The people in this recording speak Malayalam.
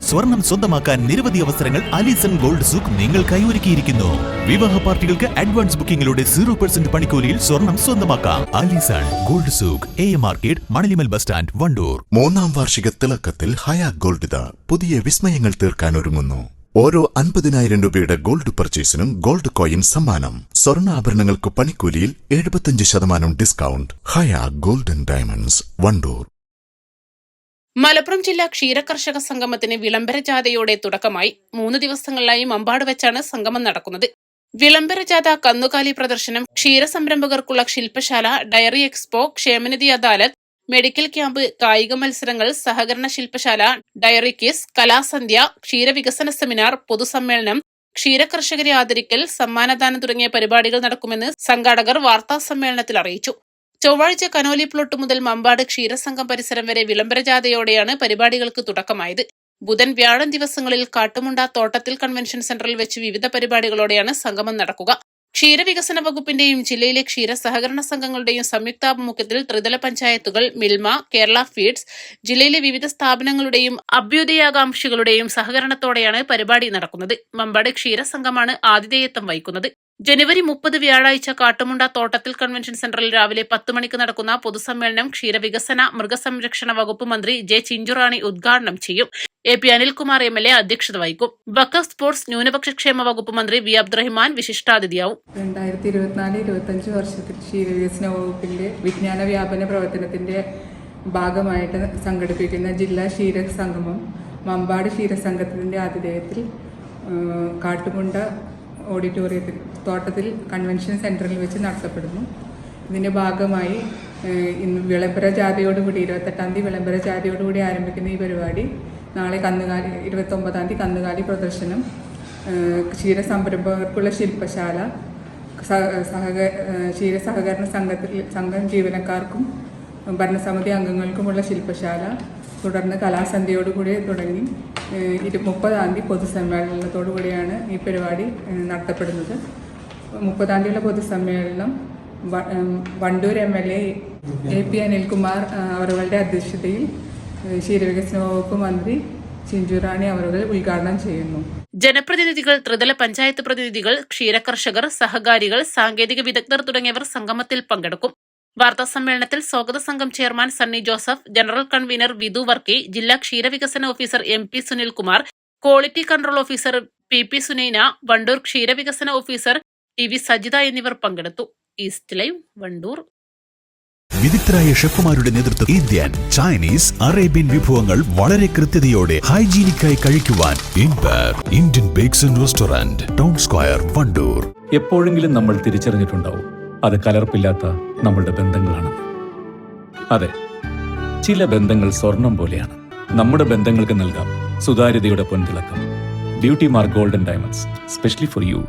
സ്വർണം സ്വന്തമാക്കാൻ നിരവധി അവസരങ്ങൾ അലിസൺ ഗോൾഡ് സൂക്ക് നിങ്ങൾക്കായി ഒരുക്കിയിരിക്കുന്നു. വിവാഹ പാർട്ടികൾക്ക് അഡ്വാൻസ് ബുക്കിംഗിലൂടെ 0% പണിക്കൂലിയിൽ സ്വർണം സ്വന്തമാക്കാം. Alison gold souk, AM market, Manalimal bus stand, Wandoor. 3-ാം വാർഷിക തിളക്കത്തിൽ ഹയ ഗോൾഡ് പുതിയ വിസ്മയങ്ങൾ തീർക്കാൻ ഒരുങ്ങുന്നു. ഓരോ 50,000 രൂപയുടെ ഗോൾഡ് പർച്ചേസിനും ഗോൾഡ് കോയിൻ സമ്മാനം. സ്വർണ്ണാഭരണങ്ങൾക്ക് പണിക്കൂലിയിൽ 75% ഡിസ്കൗണ്ട്. ഹയ ഗോൾഡൻ ഡയമണ്ട്സ്, വണ്ടൂർ. മലപ്പുറം ജില്ലാ ക്ഷീരകർഷക സംഗമത്തിന് വിളംബര ജാഥയോടെ തുടക്കമായി. 3 ദിവസങ്ങളിലായി മമ്പാട് വെച്ചാണ് സംഗമം നടക്കുന്നത്. വിളംബര ജാഥ, കന്നുകാലി പ്രദർശനം, ക്ഷീരസംരംഭകർക്കുള്ള ശില്പശാല, ഡയറി എക്സ്പോ, ക്ഷേമനിധി അദാലത്ത്, മെഡിക്കൽ ക്യാമ്പ്, കായിക മത്സരങ്ങൾ, സഹകരണ ശില്പശാല, ഡയറി ക്വിസ്, കലാസന്ധ്യ, ക്ഷീരവികസന സെമിനാർ, പൊതുസമ്മേളനം, ക്ഷീരകർഷകരെ ആദരിക്കൽ, സമ്മാനദാനം തുടങ്ങിയ പരിപാടികൾ നടക്കുമെന്ന് സംഘാടകർ വാർത്താസമ്മേളനത്തിൽ അറിയിച്ചു. ചൊവ്വാഴ്ച കനോലി പ്ലോട്ട് മുതൽ മമ്പാട് ക്ഷീരസംഘം പരിസരം വരെ വിളംബര ജാഥയോടെയാണ് പരിപാടികൾക്ക് തുടക്കമായത്. ബുധൻ, വ്യാഴം ദിവസങ്ങളിൽ കാട്ടുമുണ്ട തോട്ടത്തിൽ കൺവെൻഷൻ സെന്ററിൽ വെച്ച് വിവിധ പരിപാടികളോടെയാണ് സംഗമം നടക്കുക. ക്ഷീരവികസന വകുപ്പിന്റെയും ജില്ലയിലെ ക്ഷീര സഹകരണ സംഘങ്ങളുടെയും സംയുക്താഭിമുഖ്യത്തിൽ ത്രിതല പഞ്ചായത്തുകൾ, മിൽമ, കേരള ഫീഡ്സ്, ജില്ലയിലെ വിവിധ സ്ഥാപനങ്ങളുടെയും അഭ്യുദയാകാംക്ഷികളുടെയും സഹകരണത്തോടെയാണ് പരിപാടി നടക്കുന്നത്. മമ്പാട് ക്ഷീരസംഘമാണ് ആതിഥേയത്വം വഹിക്കുന്നത്. ജനുവരി 30 വ്യാഴാഴ്ച കാട്ടുമുണ്ട തോട്ടത്തിൽ കൺവെൻഷൻ സെന്ററിൽ രാവിലെ 10 മണിക്ക് നടക്കുന്ന പൊതുസമ്മേളനം ക്ഷീരവികസന മൃഗസംരക്ഷണ വകുപ്പ് മന്ത്രി ജെ ചിഞ്ചുറാണി ഉദ്ഘാടനം ചെയ്യും. AP അനിൽകുമാർ MLA അധ്യക്ഷത വഹിക്കും. വഖഫ് സ്പോർട്സ് ന്യൂനപക്ഷ ക്ഷേമ വകുപ്പ് മന്ത്രി V അബ്ദുറഹിമാൻ വിശിഷ്ടാതിഥിയാവും. 2024-25 വർഷത്തിൽ ക്ഷീരവികസന വകുപ്പിന്റെ വിജ്ഞാന വ്യാപന പ്രവർത്തനത്തിന്റെ ഭാഗമായിട്ട് സംഘടിപ്പിക്കുന്ന ജില്ലാ ക്ഷീര സംഗമം മമ്പാട് ക്ഷീരസംഘത്തിന്റെ ആതിഥേയത്തിൽ കാട്ടുമുണ്ട ഓഡിറ്റോറിയത്തിൽ തോട്ടത്തിൽ കൺവെൻഷൻ സെന്ററിൽ വെച്ച് നടത്തപ്പെടുന്നു. ഇതിന്റെ ഭാഗമായി ഇന്ന് വിളംബര ജാഥയോടുകൂടി 28-ാം തീയതി വിളംബര ജാഥയോടുകൂടി ആരംഭിക്കുന്ന ഈ പരിപാടി നാളെ 29-ാം തീയതി കന്നുകാലി പ്രദർശനം, ക്ഷീര സംരംഭകർക്കുള്ള ശില്പശാല, ക്ഷീര സഹകരണ സംഘം ജീവനക്കാർക്കും ഭരണസമിതി അംഗങ്ങൾക്കുമുള്ള ശില്പശാല, തുടർന്ന് കലാസന്ധ്യയോടുകൂടി തുടങ്ങി 30-ാം തീയതി പൊതുസമ്മേളനത്തോടു കൂടിയാണ് ഈ പരിപാടി നടത്തപ്പെടുന്നത്. 30-ാം തീയതിയുള്ള പൊതുസമ്മേളനം വണ്ടൂർ MLA AP അനിൽകുമാർ അവരുടെ അധ്യക്ഷതയിൽ ക്ഷീരവികസന വകുപ്പ് മന്ത്രി ചിഞ്ചുറാണി അവர்கள் ഉദ്ഘാടനം ചെയ്യുന്നു. ജനപ്രതിനിധികൾ, ത്രിതല പഞ്ചായത്ത് പ്രതിനിധികൾ, ക്ഷീരകർഷകർ, സഹകാരികൾ, സാങ്കേതിക വിദഗ്ധർ തുടങ്ങിയവർ സംഗമത്തിൽ പങ്കെടുക്കും. വാർത്താസമ്മേളനത്തിൽ സ്വാഗത സംഘം chairman Sunny Joseph, general convener Vidhu Varkey, ജില്ലാ ക്ഷീരവികസന officer MP Sunilkumar, quality control officer PP Sunaina, Wandoor ക്ഷീരവികസന ഓഫീസർ TV സജിത എന്നിവർ പങ്കെടുത്തു. East Live, Wandoor. വിദഗ്ധരായ ഷെഫുമാരുടെ നേതൃത്വം ഇന്ത്യൻ, ചൈനീസ്, അറേബ്യൻ വിഭവങ്ങൾ വളരെ കൃത്യതയോടെ ഹൈജീനിക്കായി കഴിക്കുവാൻ Indian bakes and restaurant, town square, Wandoor. എപ്പോഴെങ്കിലും നമ്മൾ തിരിച്ചറിഞ്ഞിട്ടുണ്ടാവും അത് കലർപ്പില്ലാത്ത നമ്മളുടെ ബന്ധങ്ങളാണ്. അതെ, ചില ബന്ധങ്ങൾ സ്വർണം പോലെയാണ്. നമ്മുടെ ബന്ധങ്ങൾക്ക് നൽകാം സുതാര്യതയുടെ പൊൻതിളക്കം. Beauty Mark Golden Diamonds, specially for U.